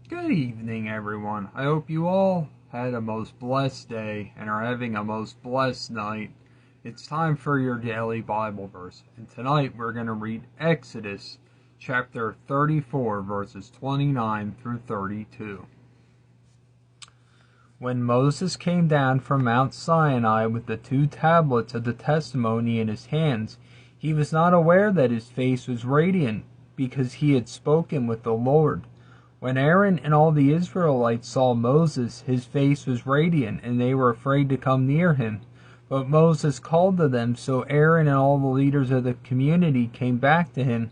Good evening, everyone. I hope you all had a most blessed day and are having a most blessed night. It's time for your daily Bible verse, and tonight we're going to read Exodus chapter 34, verses 29 through 32. When Moses came down from Mount Sinai with the 2 tablets of the testimony in his hands, he was not aware that his face was radiant, because he had spoken with the Lord. When Aaron and all the Israelites saw Moses, his face was radiant, and they were afraid to come near him. But Moses called to them, so Aaron and all the leaders of the community came back to him,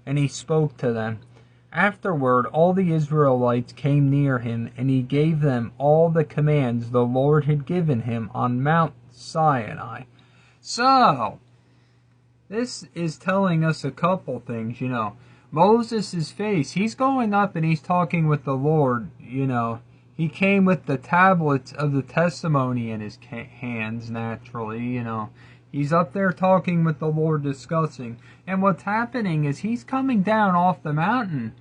and he spoke to them. Afterward, all the Israelites came near him, and he gave them all the commands the Lord had given him on Mount Sinai. So, this is telling us a couple things, Moses' face, he's going up and he's talking with the Lord, He came with the tablets of the testimony in his hands, naturally, He's up there talking with the Lord, discussing. And what's happening is he's coming down off the mountain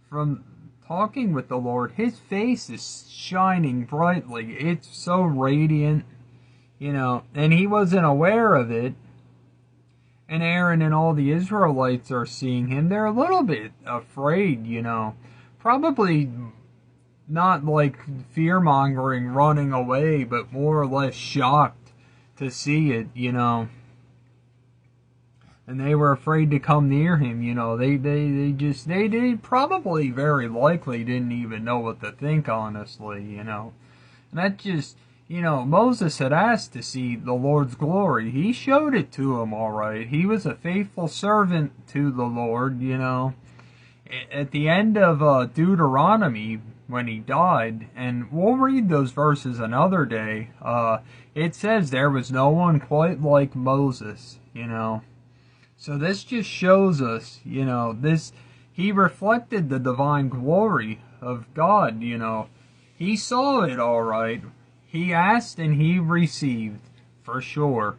from talking with the Lord. His face is shining brightly. It's so radiant, and he wasn't aware of it. And Aaron and all the Israelites are seeing him. They're a little bit afraid, Probably not like fear-mongering, running away, but more or less shocked to see it, And they were afraid to come near him, They probably very likely didn't even know what to think, honestly, And that just... Moses had asked to see the Lord's glory. He showed it to him, all right. He was a faithful servant to the Lord, At the end of Deuteronomy, when he died, and we'll read those verses another day, it says there was no one quite like Moses, So this just shows us, he reflected the divine glory of God, He saw it, all right. He asked and he received, for sure.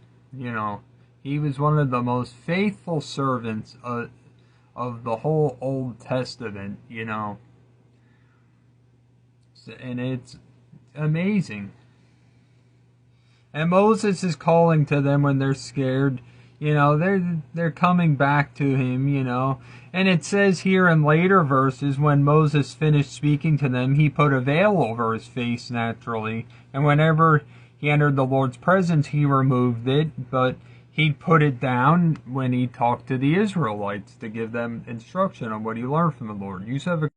He was one of the most faithful servants of the whole Old Testament, And it's amazing. And Moses is calling to them when they're scared. They're coming back to him, And it says here in later verses, when Moses finished speaking to them, he put a veil over his face naturally. And whenever he entered the Lord's presence, he removed it, but he'd put it down when he talked to the Israelites to give them instruction on what he learned from the Lord. You have a